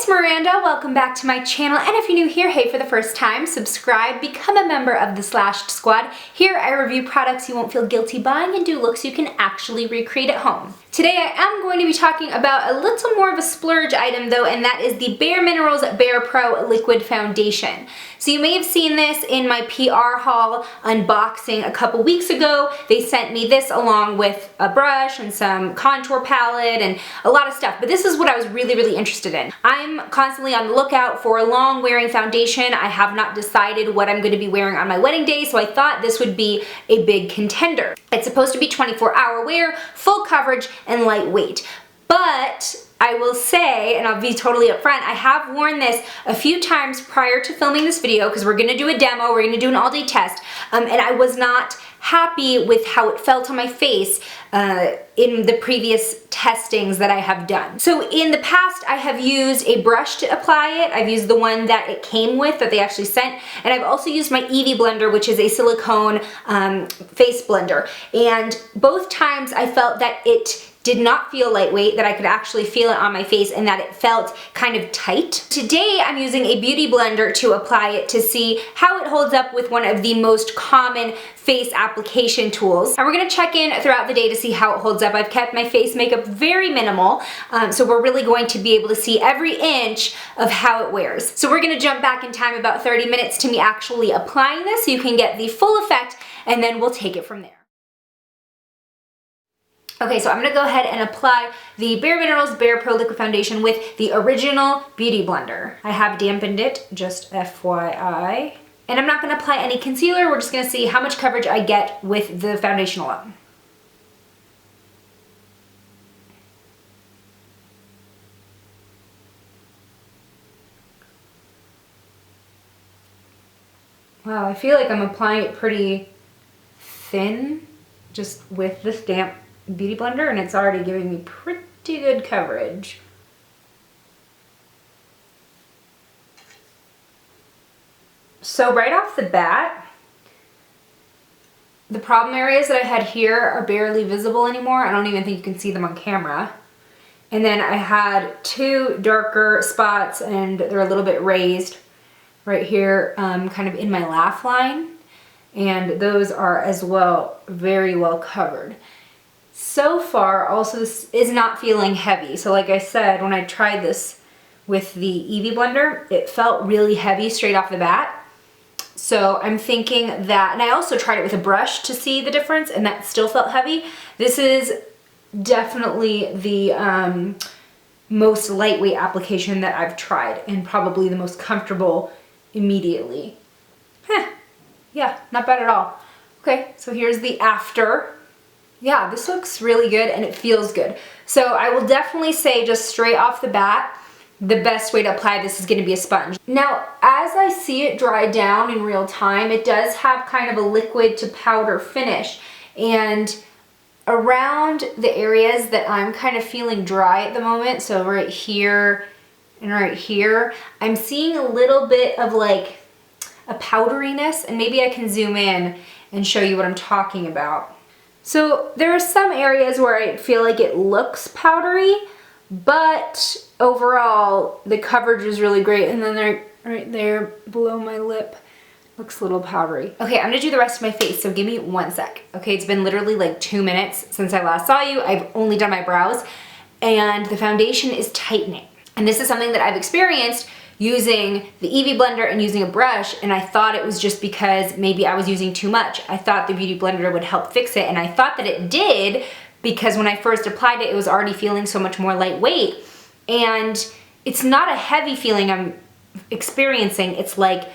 it's Miranda. Welcome back to my channel, and if you're new here, hey, for the first time, subscribe, become a member of the Slashed Squad. Here I review products you won't feel guilty buying and do looks you can actually recreate at home. Today I am going to be talking about a little more of a splurge item though, and that is the Bare Minerals BarePRO Liquid Foundation. So you may have seen this in my PR haul unboxing a couple weeks ago. They sent me this along with a brush and some contour palette and a lot of stuff, but this is what I was really interested in. I'm constantly on the lookout for a long wearing foundation. I have not decided what I'm going to be wearing on my wedding day, so I thought this would be a big contender. It's supposed to be 24-hour wear, full coverage, and lightweight. But I will say, and I'll be totally upfront, I have worn this a few times prior to filming this video because we're going to do a demo, we're going to do an all-day test, and I was not happy with how it felt on my face in the previous testings that I have done. So in the past, I have used a brush to apply it. I've used the one that it came with, that they actually sent, and I've also used my Eevee blender, which is a silicone face blender. And both times I felt that it did not feel lightweight, that I could actually feel it on my face, and that it felt kind of tight. Today I'm using a beauty blender to apply it to see how it holds up with one of the most common face application tools. And we're gonna check in throughout the day to see how it holds up. I've kept my face makeup very minimal, so we're really going to be able to see every inch of how it wears. So we're gonna jump back in time about 30 minutes to me actually applying this so you can get the full effect, and then we'll take it from there. Okay, so I'm gonna go ahead and apply the Bare Minerals BarePRO Liquid Foundation with the original Beauty Blender. I have dampened it, just FYI. And I'm not gonna apply any concealer, we're just gonna see how much coverage I get with the foundation alone. Wow, I feel like I'm applying it pretty thin, just with this damp Beauty Blender, and it's already giving me pretty good coverage. So right off the bat, the problem areas that I had here are barely visible anymore. I don't even think you can see them on camera. And then I had two darker spots, and they're a little bit raised right here, kind of in my laugh line. And those are as well very well covered. So far, also, this is not feeling heavy. So like I said, when I tried this with the Eevee blender, it felt really heavy straight off the bat. So I'm thinking that, and I also tried it with a brush to see the difference, and that still felt heavy. This is definitely the most lightweight application that I've tried, and probably the most comfortable immediately. Yeah, not bad at all. Okay, so here's the after. Yeah, this looks really good and it feels good. So I will definitely say, just straight off the bat, the best way to apply this is going to be a sponge. Now, as I see it dry down in real time, it does have kind of a liquid to powder finish. And around the areas that I'm kind of feeling dry at the moment, so right here and right here, I'm seeing a little bit of like a powderiness, and maybe I can zoom in and show you what I'm talking about. So there are some areas where I feel like it looks powdery, but overall the coverage is really great. And then right there below my lip looks a little powdery. Okay, I'm gonna do the rest of my face, so give me 1 sec. Okay, it's been literally like 2 minutes since I last saw you. I've only done my brows, and the foundation is tightening. And this is something that I've experienced using the Eevee blender and using a brush, and I thought it was just because maybe I was using too much. I thought the Beauty Blender would help fix it, and I thought that it did, because when I first applied it, it was already feeling so much more lightweight. And it's not a heavy feeling I'm experiencing. It's like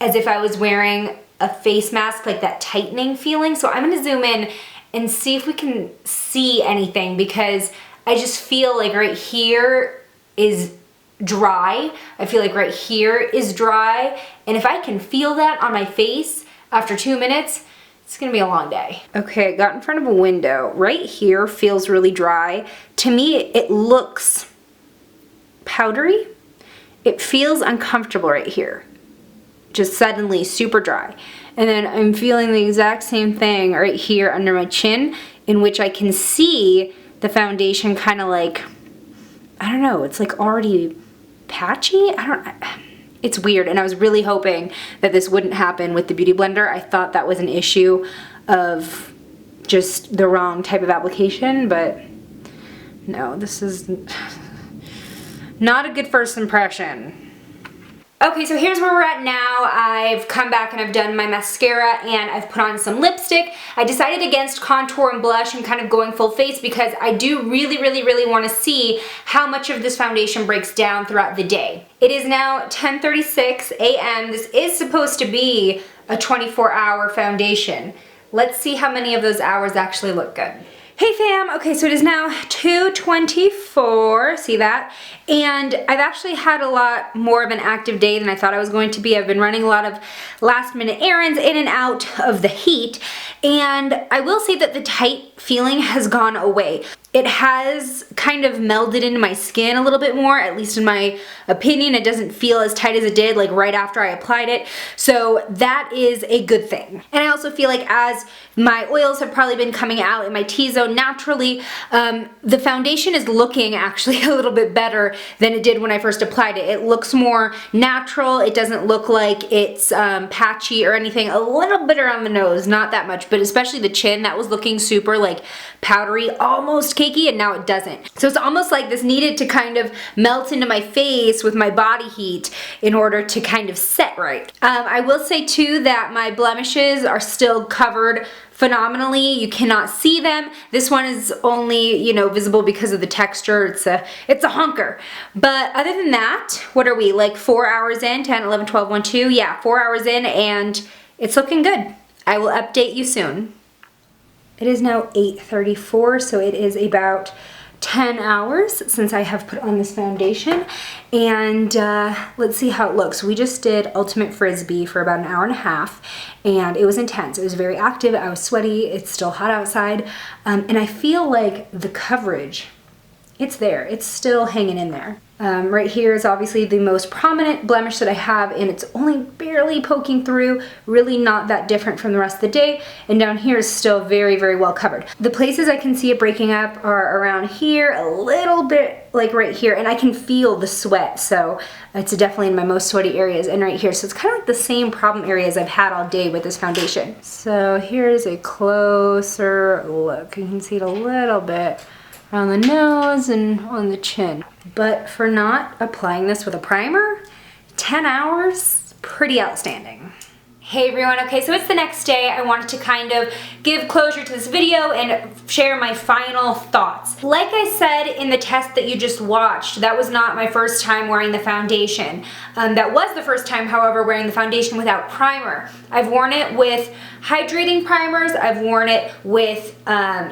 as if I was wearing a face mask, like that tightening feeling. So I'm gonna zoom in and see if we can see anything, because I just feel like right here is dry. I feel like right here is dry, and if I can feel that on my face after 2 minutes, it's gonna be a long day. Okay, I got in front of a window. Right here feels really dry. To me, it looks powdery. It feels uncomfortable right here. Just suddenly super dry. And then I'm feeling the exact same thing right here under my chin, in which I can see the foundation kind of like, I don't know, it's like already patchy. It's weird, and I was really hoping that this wouldn't happen with the Beauty Blender. I thought that was an issue of just the wrong type of application, but no, this is not a good first impression. Okay, so here's where we're at now. I've come back and I've done my mascara and I've put on some lipstick. I decided against contour and blush and kind of going full face because I do really want to see how much of this foundation breaks down throughout the day. It is now 10:36 a.m. This is supposed to be a 24-hour foundation. Let's see how many of those hours actually look good. Hey fam, okay, so it is now 2:24, see that? And I've actually had a lot more of an active day than I thought I was going to be. I've been running a lot of last minute errands in and out of the heat, and I will say that the tight feeling has gone away. It has kind of melded into my skin a little bit more, at least in my opinion. It doesn't feel as tight as it did like right after I applied it. So that is a good thing. And I also feel like as my oils have probably been coming out in my T-zone naturally, the foundation is looking actually a little bit better than it did when I first applied it. It looks more natural. It doesn't look like it's patchy or anything. A little bit around the nose, not that much, but especially the chin, that was looking super like powdery, almost cakey, and now it doesn't. So it's almost like this needed to kind of melt into my face with my body heat in order to kind of set right. I will say too that my blemishes are still covered phenomenally. You cannot see them. This one is only, you know, visible because of the texture. It's a hunker. But other than that, what are we, like 4 hours in? 10, 11, 12, 1, 2? Yeah, 4 hours in, and it's looking good. I will update you soon. It is now 8:34, so it is about 10 hours since I have put on this foundation, and let's see how it looks. We just did Ultimate Frisbee for about an hour and a half, and it was intense. It was very active. I was sweaty. It's still hot outside, and I feel like the coverage, it's there. It's still hanging in there. Right here is obviously the most prominent blemish that I have, and it's only barely poking through, really not that different from the rest of the day, and down here is still very well covered. The places I can see it breaking up are around here, a little bit like right here, and I can feel the sweat, so it's definitely in my most sweaty areas, and right here, so it's kind of like the same problem areas I've had all day with this foundation. So here's a closer look. You can see it a little bit around the nose and on the chin. But for not applying this with a primer, 10 hours, pretty outstanding. Hey everyone, okay, so it's the next day. I wanted to kind of give closure to this video and share my final thoughts. Like I said in the test that you just watched, that was not my first time wearing the foundation. That was the first time, however, wearing the foundation without primer. I've worn it with hydrating primers, I've worn it with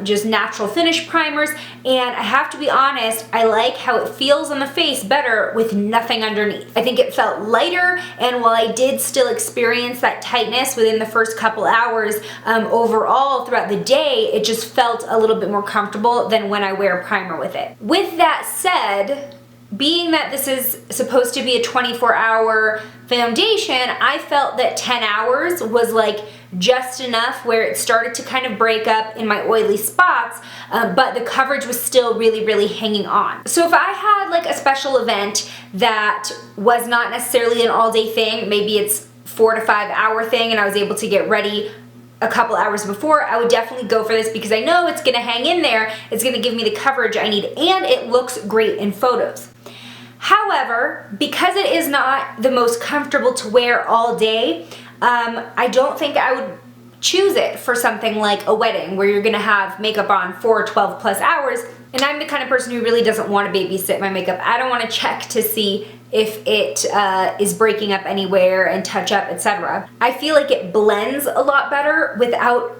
just natural finish primers, and I have to be honest, I like how it feels on the face better with nothing underneath. I think it felt lighter, and while I did still experience that tightness within the first couple hours, overall throughout the day, it just felt a little bit more comfortable than when I wear a primer with it. With that said, being that this is supposed to be a 24-hour foundation, I felt that 10 hours was like just enough where it started to kind of break up in my oily spots, but the coverage was still really hanging on. So if I had like a special event that was not necessarily an all-day thing, maybe it's 4 to 5 hour thing, and I was able to get ready a couple hours before, I would definitely go for this because I know it's gonna hang in there, it's gonna give me the coverage I need, and it looks great in photos. However, because it is not the most comfortable to wear all day, I don't think I would choose it for something like a wedding where you're gonna have makeup on for 12 plus hours, and I'm the kind of person who really doesn't want to babysit my makeup. I don't want to check to see if it is breaking up anywhere and touch up, etc. I feel like it blends a lot better without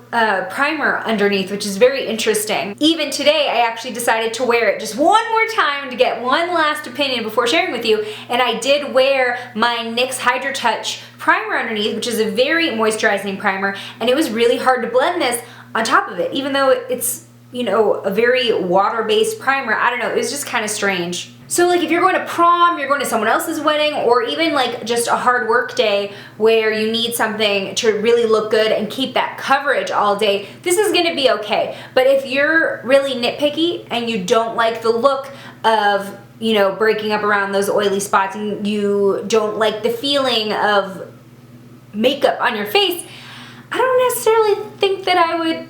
primer underneath, which is very interesting. Even today, I actually decided to wear it just one more time to get one last opinion before sharing with you, and I did wear my NYX Hydro Touch primer underneath, which is a very moisturizing primer, and it was really hard to blend this on top of it, even though it's, you know, a very water-based primer. I don't know, it was just kind of strange. So like if you're going to prom, you're going to someone else's wedding, or even like just a hard work day where you need something to really look good and keep that coverage all day, this is gonna be okay. But if you're really nitpicky and you don't like the look of you know, breaking up around those oily spots and you don't like the feeling of makeup on your face, I don't necessarily think that I would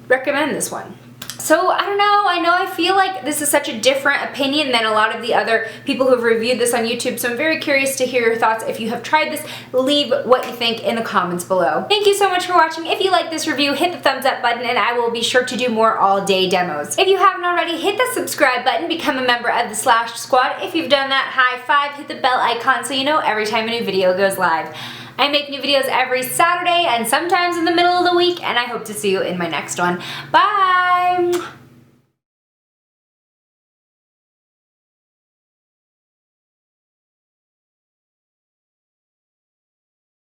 recommend this one. So I don't know, I feel like this is such a different opinion than a lot of the other people who have reviewed this on YouTube, so I'm very curious to hear your thoughts. If you have tried this, leave what you think in the comments below. Thank you so much for watching. If you like this review, hit the thumbs up button and I will be sure to do more all-day demos. If you haven't already, hit the subscribe button, become a member of the Slash Squad. If you've done that, high five, hit the bell icon so you know every time a new video goes live. I make new videos every Saturday and sometimes in the middle of the week, and I hope to see you in my next one. Bye!